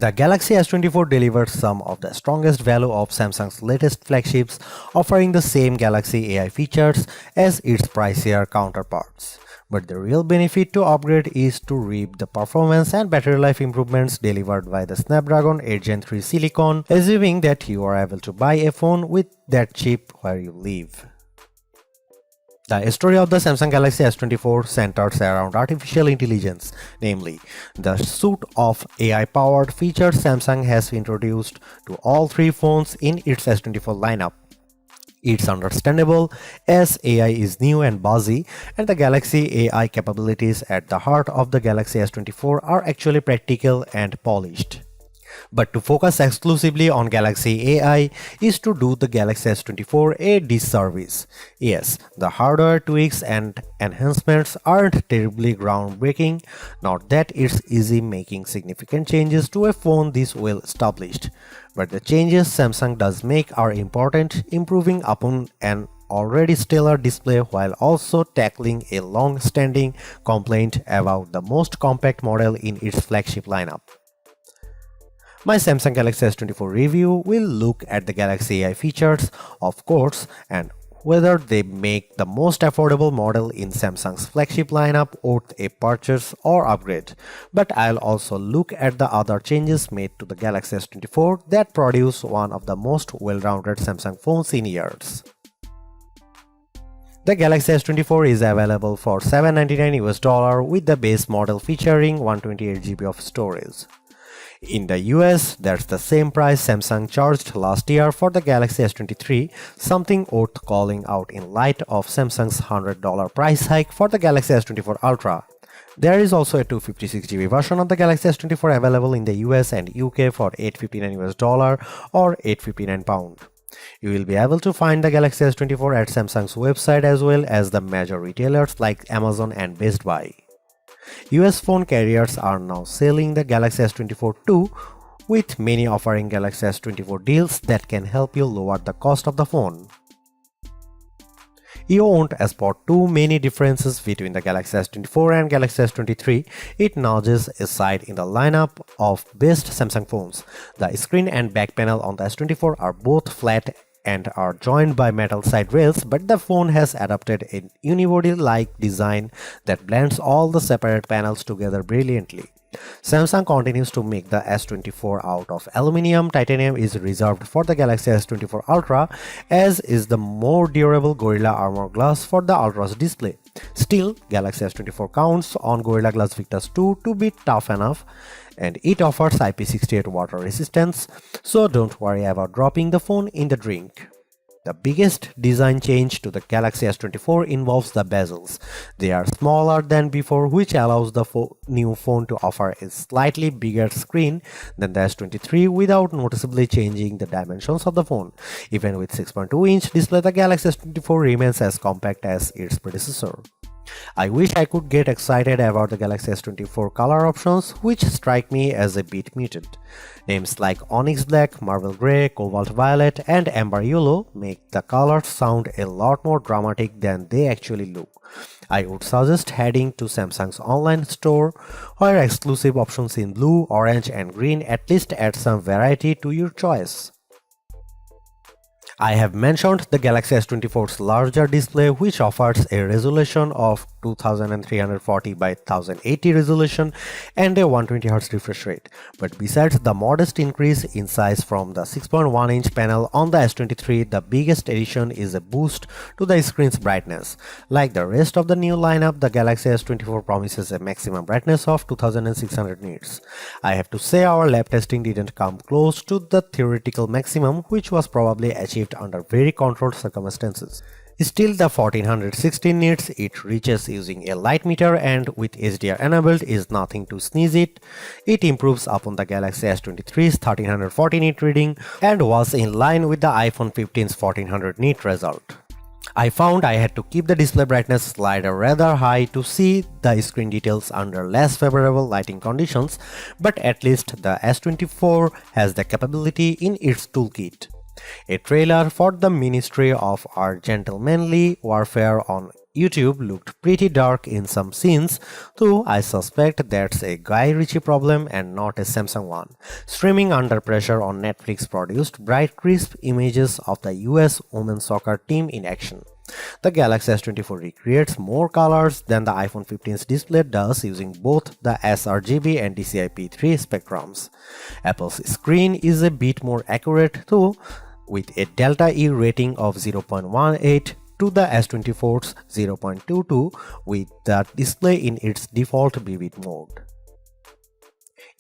The Galaxy S24 delivers some of the strongest value of Samsung's latest flagships, offering the same Galaxy AI features as its pricier counterparts. But the real benefit to upgrade is to reap the performance and battery life improvements delivered by the Snapdragon 8 Gen 3 Silicon, assuming that you are able to buy a phone with that chip where you live. The story of the Samsung Galaxy S24 centers around artificial intelligence, namely, the suite of AI-powered features Samsung has introduced to all three phones in its S24 lineup. It's understandable as AI is new and buzzy, and the Galaxy AI capabilities at the heart of the Galaxy S24 are actually practical and polished. But to focus exclusively on Galaxy AI is to do the Galaxy S24 a disservice. Yes, the hardware tweaks and enhancements aren't terribly groundbreaking, not that it's easy making significant changes to a phone this well established. But the changes Samsung does make are important, improving upon an already stellar display while also tackling a long-standing complaint about the most compact model in its flagship lineup. My Samsung Galaxy S24 review will look at the Galaxy AI features, of course, and whether they make the most affordable model in Samsung's flagship lineup worth a purchase or upgrade. But I'll also look at the other changes made to the Galaxy S24 that produce one of the most well-rounded Samsung phones in years. The Galaxy S24 is available for $799 with the base model featuring 128GB of storage. In the US, that's the same price Samsung charged last year for the Galaxy S23, something worth calling out in light of Samsung's $100 price hike for the Galaxy S24 Ultra. There is also a 256GB version of the Galaxy S24 available in the US and UK for $859 or £859. You will be able to find the Galaxy S24 at Samsung's website as well as the major retailers like Amazon and Best Buy. US phone carriers are now selling the Galaxy S24 too, with many offering Galaxy S24 deals that can help you lower the cost of the phone. You won't spot too many differences between the Galaxy S24 and Galaxy S23. It nudges aside in the lineup of best Samsung phones. The screen and back panel on the S24 are both flat and are joined by metal side rails, but the phone has adopted a unibody-like design that blends all the separate panels together brilliantly. Samsung continues to make the S24 out of aluminum. Titanium is reserved for the Galaxy S24 Ultra, as is the more durable Gorilla Armor Glass for the Ultra's display. Still, Galaxy S24 counts on Gorilla Glass Victus 2 to be tough enough, and it offers IP68 water resistance, so don't worry about dropping the phone in the drink. The biggest design change to the Galaxy S24 involves the bezels. They are smaller than before, which allows the new phone to offer a slightly bigger screen than the S23 without noticeably changing the dimensions of the phone. Even with 6.2-inch display, the Galaxy S24 remains as compact as its predecessor. I wish I could get excited about the Galaxy S24 color options, which strike me as a bit muted. Names like Onyx Black, Marble Grey, Cobalt Violet, and Amber Yellow make the colors sound a lot more dramatic than they actually look. I would suggest heading to Samsung's online store, where exclusive options in blue, orange, and green at least add some variety to your choice. I have mentioned the Galaxy S24's larger display, which offers a resolution of 2340 by 1080 resolution and a 120Hz refresh rate. But besides the modest increase in size from the 6.1-inch panel on the S23, the biggest addition is a boost to the screen's brightness. Like the rest of the new lineup, the Galaxy S24 promises a maximum brightness of 2600 nits. I have to say our lab testing didn't come close to the theoretical maximum, which was probably achieved under very controlled circumstances. Still, the 1416 nits it reaches using a light meter and with HDR enabled is nothing to sneeze at. It improves upon the Galaxy S23's 1340 nit reading and was in line with the iPhone 15's 1400 nit result. I found I had to keep the display brightness slider rather high to see the screen details under less favorable lighting conditions, but at least the S24 has the capability in its toolkit. A trailer for the Ministry of Our Gentlemanly Warfare on YouTube looked pretty dark in some scenes, though I suspect that's a Guy Ritchie problem and not a Samsung one. Streaming Under Pressure on Netflix produced bright, crisp images of the US women's soccer team in action. The Galaxy S24 recreates more colors than the iPhone 15's display does using both the sRGB and DCI-P3 spectrums. Apple's screen is a bit more accurate though, with a delta E rating of 0.18 to the S24's 0.22 with the display in its default vivid mode.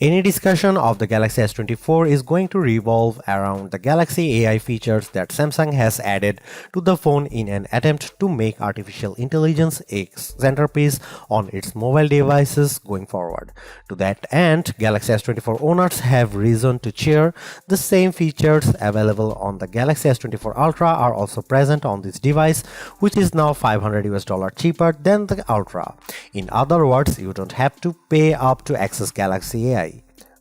Any discussion of the Galaxy S24 is going to revolve around the Galaxy AI features that Samsung has added to the phone in an attempt to make artificial intelligence a centerpiece on its mobile devices going forward. To that end, Galaxy S24 owners have reason to cheer. The same features available on the Galaxy S24 Ultra are also present on this device, which is now $500 cheaper than the Ultra. In other words, you don't have to pay up to access Galaxy AI.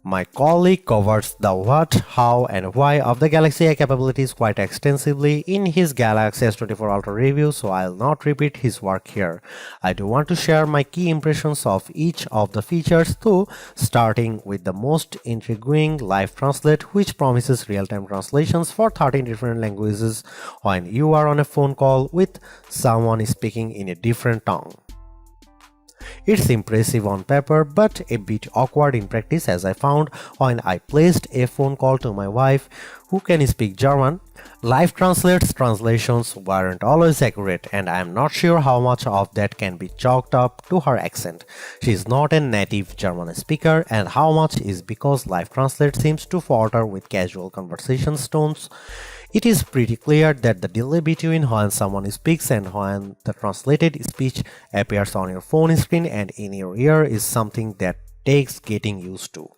My colleague covers the what, how, and why of the Galaxy AI capabilities quite extensively in his Galaxy S24 Ultra review, so I'll not repeat his work here. I do want to share my key impressions of each of the features though, starting with the most intriguing Live Translate, which promises real-time translations for 13 different languages when you are on a phone call with someone speaking in a different tongue. It's impressive on paper but a bit awkward in practice, as I found when I placed a phone call to my wife who can speak German. Live Translate's translations weren't always accurate, and I am not sure how much of that can be chalked up to her accent. She is not a native German speaker, and how much is because Live Translate seems to falter with casual conversation tones. It is pretty clear that the delay between when someone speaks and when the translated speech appears on your phone screen and in your ear is something that takes getting used to.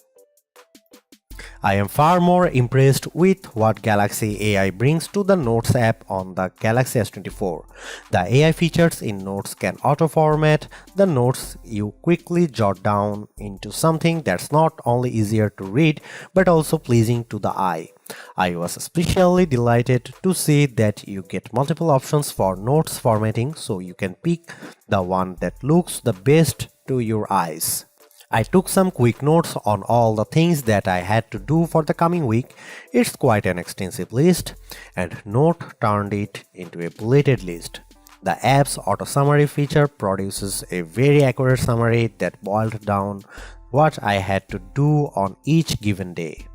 I am far more impressed with what Galaxy AI brings to the Notes app on the Galaxy S24. The AI features in Notes can auto-format the notes you quickly jot down into something that's not only easier to read but also pleasing to the eye. I was especially delighted to see that you get multiple options for notes formatting, so you can pick the one that looks the best to your eyes. I took some quick notes on all the things that I had to do for the coming week. It's quite an extensive list, and Note turned it into a bulleted list. The app's auto summary feature produces a very accurate summary that boiled down what I had to do on each given day.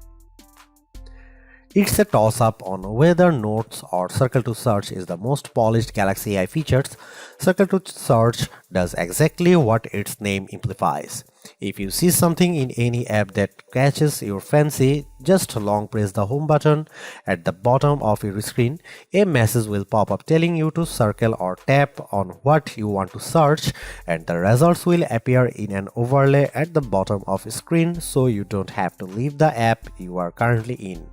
It's a toss-up on whether Notes or Circle to Search is the most polished Galaxy AI features. Circle to Search does exactly what its name implies. If you see something in any app that catches your fancy, just long press the home button at the bottom of your screen. A message will pop up telling you to circle or tap on what you want to search, and the results will appear in an overlay at the bottom of the screen, so you don't have to leave the app you are currently in.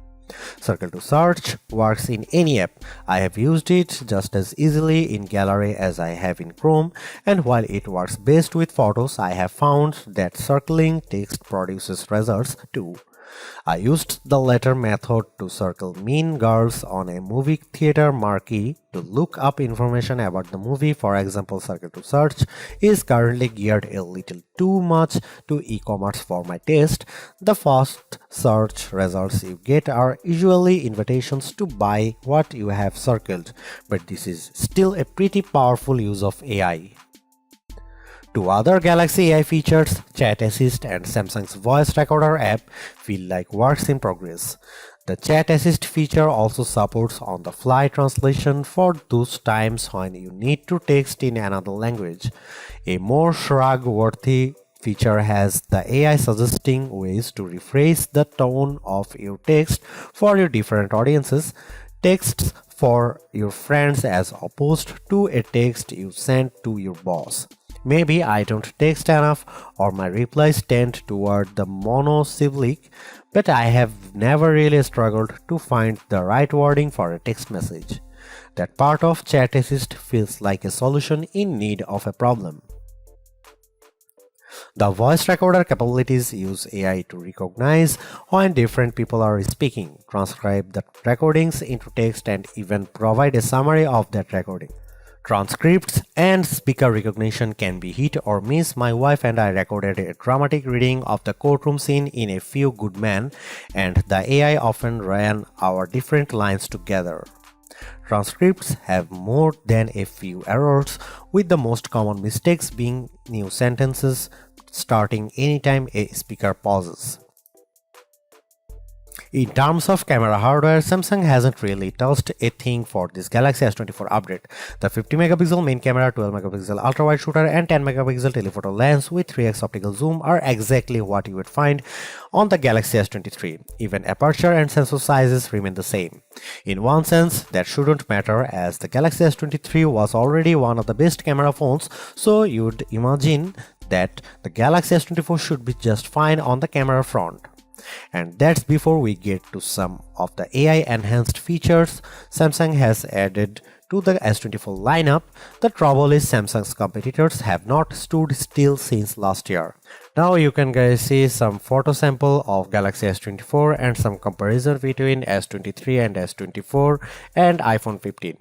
Circle to Search works in any app. I have used it just as easily in Gallery as I have in Chrome, and while it works best with photos, I have found that circling text produces results too. I used the latter method to circle Mean Girls on a movie theater marquee to look up information about the movie. For example, Circle to Search is currently geared a little too much to e-commerce for my taste. The first search results you get are usually invitations to buy what you have circled, but this is still a pretty powerful use of AI. Two other Galaxy AI features, Chat Assist and Samsung's Voice Recorder app, feel like works in progress. The Chat Assist feature also supports on-the-fly translation for those times when you need to text in another language. A more shrug-worthy feature has the AI suggesting ways to rephrase the tone of your text for your different audiences. Texts for your friends as opposed to a text you send to your boss. Maybe I don't text enough or my replies tend toward the monosyllabic, but I have never really struggled to find the right wording for a text message. That part of Chat Assist feels like a solution in need of a problem. The voice recorder capabilities use AI to recognize when different people are speaking, transcribe the recordings into text, and even provide a summary of that recording. Transcripts and speaker recognition can be hit or miss. My wife and I recorded a dramatic reading of the courtroom scene in A Few Good Men, and the AI often ran our different lines together. Transcripts have more than a few errors, with the most common mistakes being new sentences starting anytime a speaker pauses. In terms of camera hardware, Samsung hasn't really touched a thing for this Galaxy S24 update. The 50 megapixel main camera, 12 megapixel ultra-wide shooter and 10 megapixel telephoto lens with 3x optical zoom are exactly what you would find on the Galaxy S23. Even aperture and sensor sizes remain the same. In one sense, that shouldn't matter as the Galaxy S23 was already one of the best camera phones, so you'd imagine that the Galaxy S24 should be just fine on the camera front. And that's before we get to some of the AI enhanced features Samsung has added to the S24 lineup. The trouble is Samsung's competitors have not stood still since last year. Now you can guys see some photo sample of Galaxy S24 and some comparison between S23 and S24 and iPhone 15.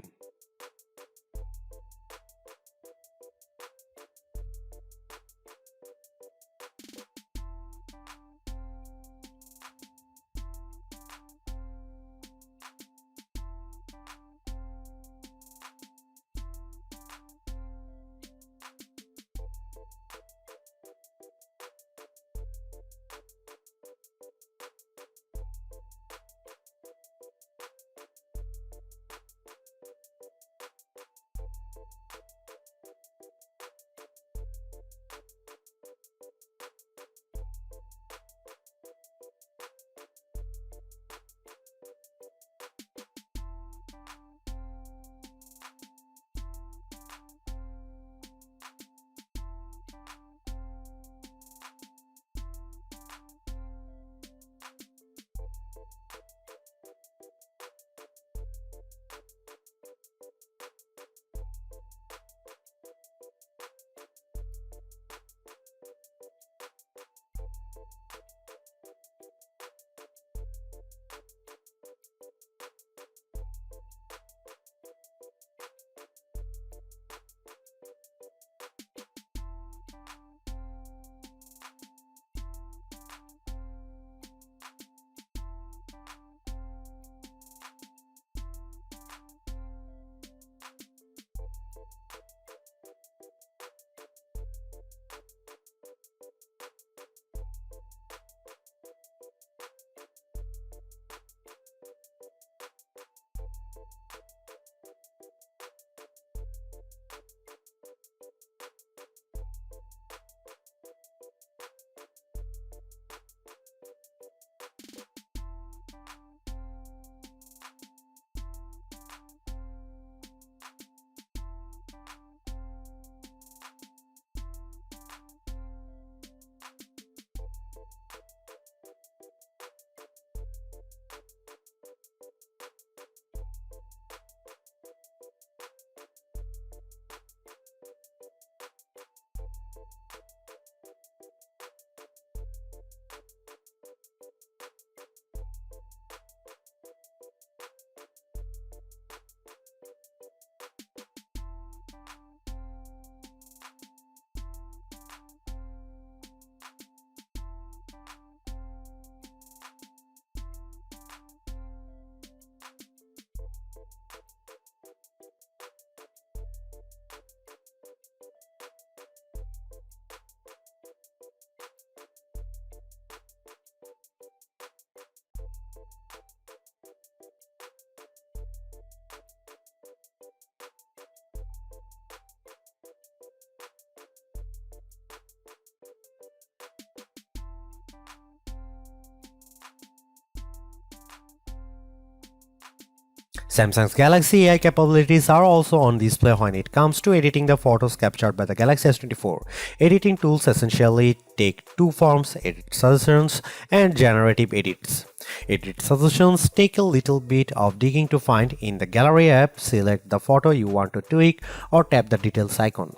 Samsung's Galaxy AI capabilities are also on display when it comes to editing the photos captured by the Galaxy S24. Editing tools essentially take two forms: edit suggestions and generative edits. Edit suggestions take a little bit of digging to find. In the Gallery app, select the photo you want to tweak or tap the details icon.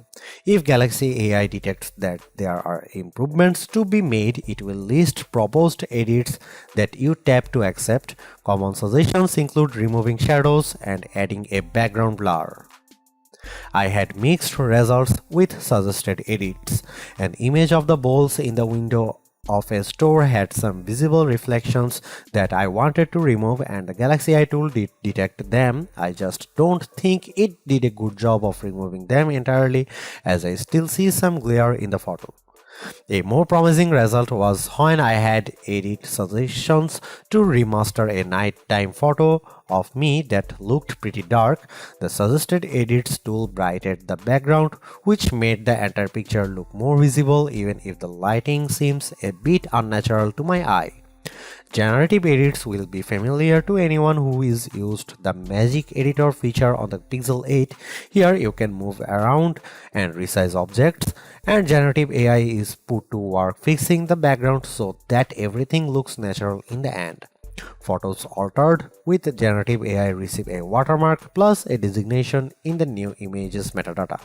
If Galaxy AI detects that there are improvements to be made, it will list proposed edits that you tap to accept. Common suggestions include removing shadows and adding a background blur. I had mixed results with suggested edits. An image of the bowls in the window of a store had some visible reflections that I wanted to remove, and the Galaxy Eye tool did detect them. I just don't think it did a good job of removing them entirely, as I still see some glare in the photo. A more promising result was when I had edit suggestions to remaster a nighttime photo of me that looked pretty dark. The suggested edits tool brightened the background, which made the entire picture look more visible even if the lighting seems a bit unnatural to my eye. Generative edits will be familiar to anyone who is used the Magic Editor feature on the Pixel 8. Here you can move around and resize objects, and generative AI is put to work fixing the background so that everything looks natural in the end. Photos altered with generative AI receive a watermark plus a designation in the new images metadata.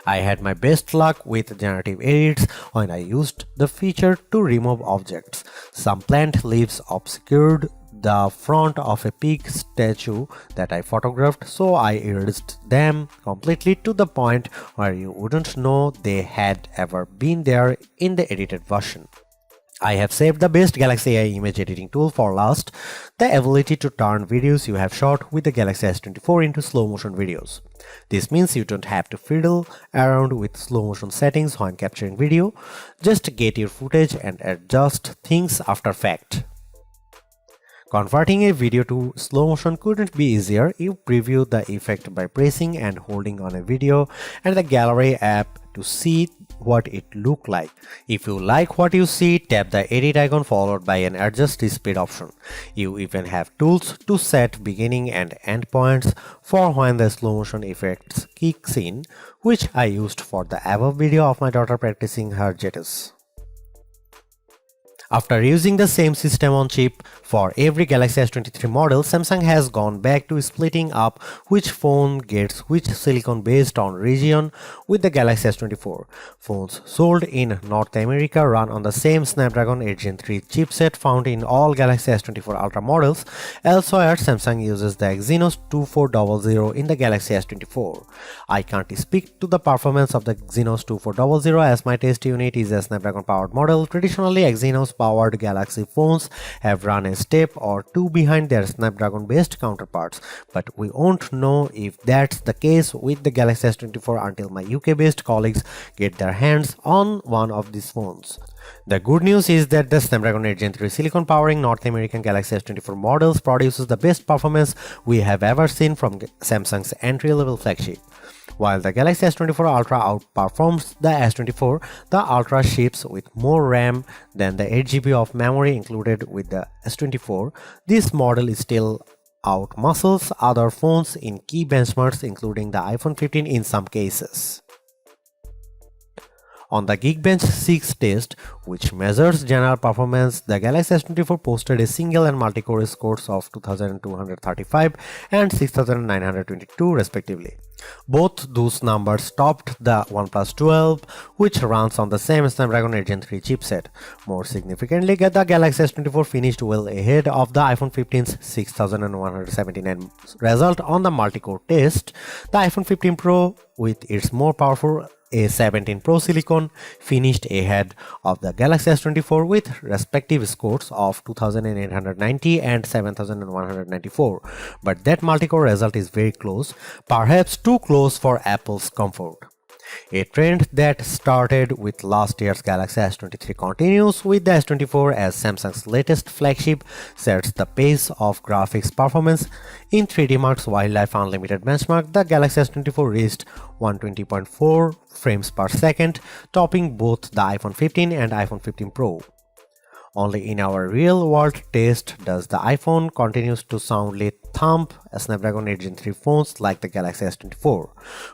I had my best luck with generative edits when I used the feature to remove objects. Some plant leaves obscured the front of a pig statue that I photographed, so I erased them completely to the point where you wouldn't know they had ever been there in the edited version. I have saved the best Galaxy AI image editing tool for last, the ability to turn videos you have shot with the Galaxy S24 into slow motion videos. This means you don't have to fiddle around with slow motion settings when capturing video, just get your footage and adjust things after fact. Converting a video to slow motion couldn't be easier. You preview the effect by pressing and holding on a video and the Gallery app to see what it looked like. If you like what you see, tap the edit icon followed by an adjust speed option. You even have tools to set beginning and end points for when the slow motion effects kicks in, which I used for the above video of my daughter practicing her jetters. After using the same system on chip for every Galaxy S23 model, Samsung has gone back to splitting up which phone gets which silicon based on region with the Galaxy S24. Phones sold in North America run on the same Snapdragon 8 Gen 3 chipset found in all Galaxy S24 Ultra models. Elsewhere, Samsung uses the Exynos 2400 in the Galaxy S24. I can't speak to the performance of the Exynos 2400 as my test unit is a Snapdragon powered model. Traditionally, Exynos powered Galaxy phones have run a step or two behind their Snapdragon based counterparts, but we won't know if that's the case with the Galaxy S24 until my UK based colleagues get their hands on one of these phones. The good news is that the Snapdragon 8 Gen 3 silicon powering North American Galaxy S24 models produces the best performance we have ever seen from Samsung's entry-level flagship. While the Galaxy S24 Ultra outperforms the S24, the Ultra ships with more RAM than the 8GB of memory included with the S24. This model is still outmuscles other phones in key benchmarks including the iPhone 15 in some cases. On the Geekbench 6 test, which measures general performance, the Galaxy S24 posted a single and multi-core scores of 2235 and 6922 respectively. Both those numbers topped the OnePlus 12, which runs on the same Snapdragon 8 Gen 3 chipset. More significantly, the Galaxy S24 finished well ahead of the iPhone 15's 6179 result on the multi-core test. The iPhone 15 Pro, with its more powerful A17 Pro silicon, finished ahead of the Galaxy S24 with respective scores of 2890 and 7194, but that multi-core result is very close, perhaps too close for Apple's comfort. A trend that started with last year's Galaxy S23 continues with the S24 as Samsung's latest flagship sets the pace of graphics performance. In 3D Mark's Wildlife Unlimited benchmark, the Galaxy S24 reached 120.4 frames per second, topping both the iPhone 15 and iPhone 15 Pro. Only in our real-world test does the iPhone continues to soundly thump Snapdragon 8 Gen 3 phones like the Galaxy S24.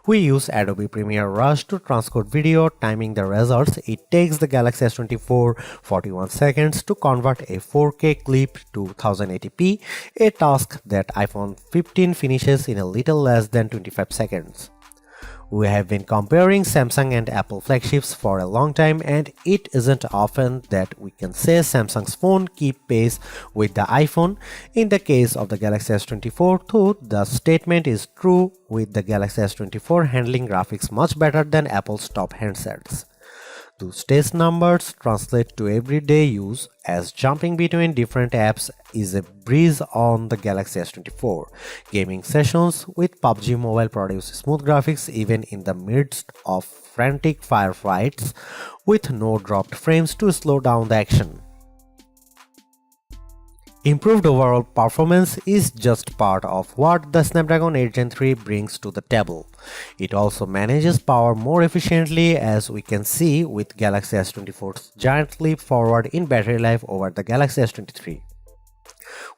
We use Adobe Premiere Rush to transcode video, timing the results. It takes the Galaxy S24 41 seconds to convert a 4K clip to 1080p, a task that iPhone 15 finishes in a little less than 25 seconds. We have been comparing Samsung and Apple flagships for a long time, and it isn't often that we can say Samsung's phone keep pace with the iPhone. In the case of the Galaxy S24, though, the statement is true, with the Galaxy S24 handling graphics much better than Apple's top handsets. Those test numbers translate to everyday use, as jumping between different apps is a breeze on the Galaxy S24. Gaming sessions with PUBG Mobile produce smooth graphics even in the midst of frantic firefights, with no dropped frames to slow down the action. Improved overall performance is just part of what the Snapdragon 8 Gen 3 brings to the table. It also manages power more efficiently, as we can see with Galaxy S24's giant leap forward in battery life over the Galaxy S23.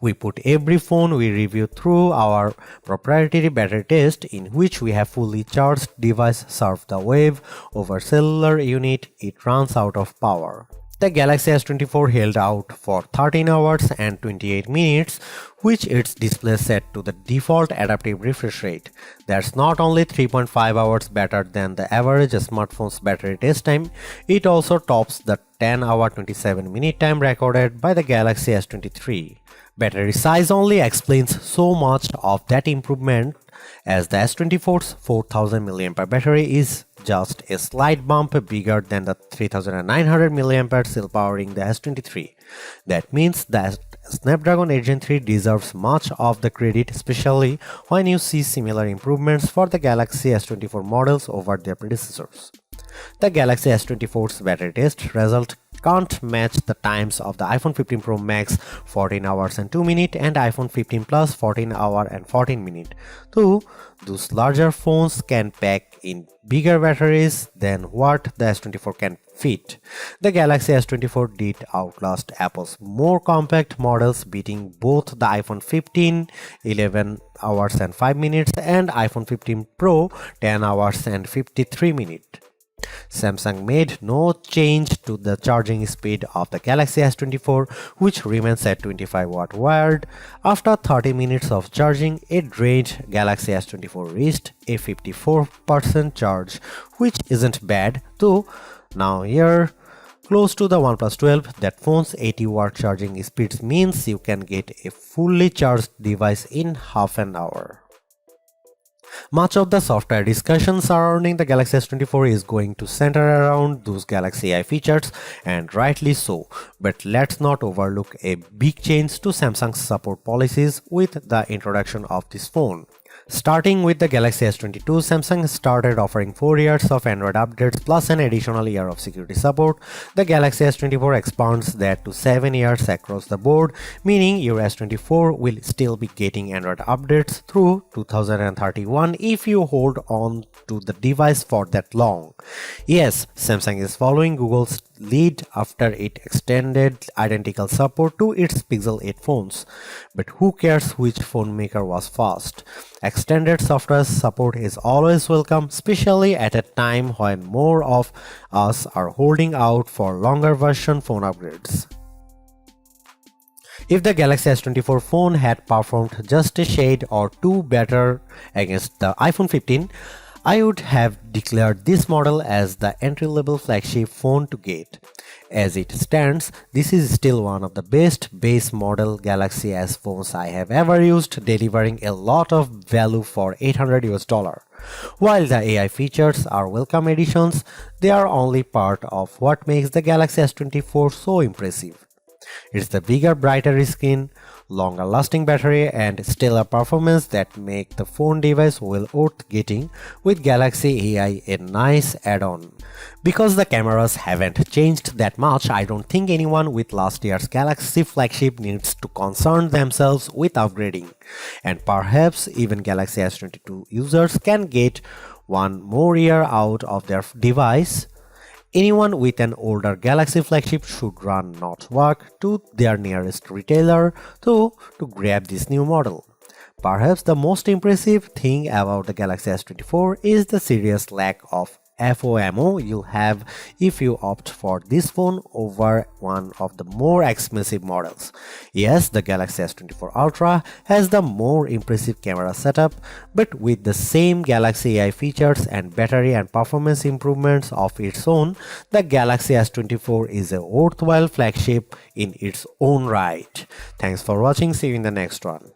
We put every phone we review through our proprietary battery test, in which we have fully charged device surf the wave over cellular unit it runs out of power. The Galaxy S24 held out for 13 hours and 28 minutes, which its display set to the default adaptive refresh rate. That's not only 3.5 hours better than the average smartphone's battery test time, it also tops the 10-hour 27-minute time recorded by the Galaxy S23. Battery size only explains so much of that improvement, as the S24's 4000 mAh battery is just a slight bump bigger than the 3900 mAh still powering the S23. That means that Snapdragon 8 Gen 3 deserves much of the credit, especially when you see similar improvements for the Galaxy S24 models over their predecessors. The Galaxy S24's battery test result can't match the times of the iPhone 15 Pro Max 14 hours and 2 minutes and iPhone 15 Plus 14 hours and 14 minutes. Though those larger phones can pack in bigger batteries than what the S24 can fit, the Galaxy S24 did outlast Apple's more compact models, beating both the iPhone 15 11 hours and 5 minutes and iPhone 15 Pro 10 hours and 53 minutes. Samsung made no change to the charging speed of the Galaxy S24, which remains at 25 watt wired. After 30 minutes of charging, a drained Galaxy S24 reached a 54% charge, which isn't bad, though now here close to the OnePlus 12, that phone's 80 watt charging speed means you can get a fully charged device in half an hour. Much of the software discussion surrounding the Galaxy S24 is going to center around those Galaxy AI features, and rightly so, but let's not overlook a big change to Samsung's support policies with the introduction of this phone. Starting with the Galaxy S22, Samsung started offering 4 years of Android updates plus an additional year of security support. The Galaxy S24 expands that to 7 years across the board, meaning your S24 will still be getting Android updates through 2031 if you hold on to the device for that long. Yes, Samsung is following Google's lead after it extended identical support to its Pixel 8 phones. But who cares which phone maker was fast? Extended software support is always welcome, especially at a time when more of us are holding out for longer version phone upgrades. If the Galaxy S24 phone had performed just a shade or two better against the iPhone 15, I would have declared this model as the entry-level flagship phone to get. As it stands, this is still one of the best base model Galaxy S phones I have ever used, delivering a lot of value for $800. While the AI features are welcome additions, they are only part of what makes the Galaxy S24 so impressive. It's the bigger, brighter screen, longer lasting battery and stellar performance that make the phone device well worth getting, with Galaxy AI a nice add-on. Because the cameras haven't changed that much, I don't think anyone with last year's Galaxy flagship needs to concern themselves with upgrading. And perhaps even Galaxy S22 users can get one more year out of their device. Anyone with an older Galaxy flagship should run not walk to their nearest retailer to grab this new model. Perhaps the most impressive thing about the Galaxy S24 is the serious lack of FOMO you'll have if you opt for this phone over one of the more expensive models. Yes, the Galaxy S24 Ultra has the more impressive camera setup, but with the same Galaxy AI features and battery and performance improvements of its own, the Galaxy S24 is a worthwhile flagship in its own right. Thanks for watching. See you in the next one.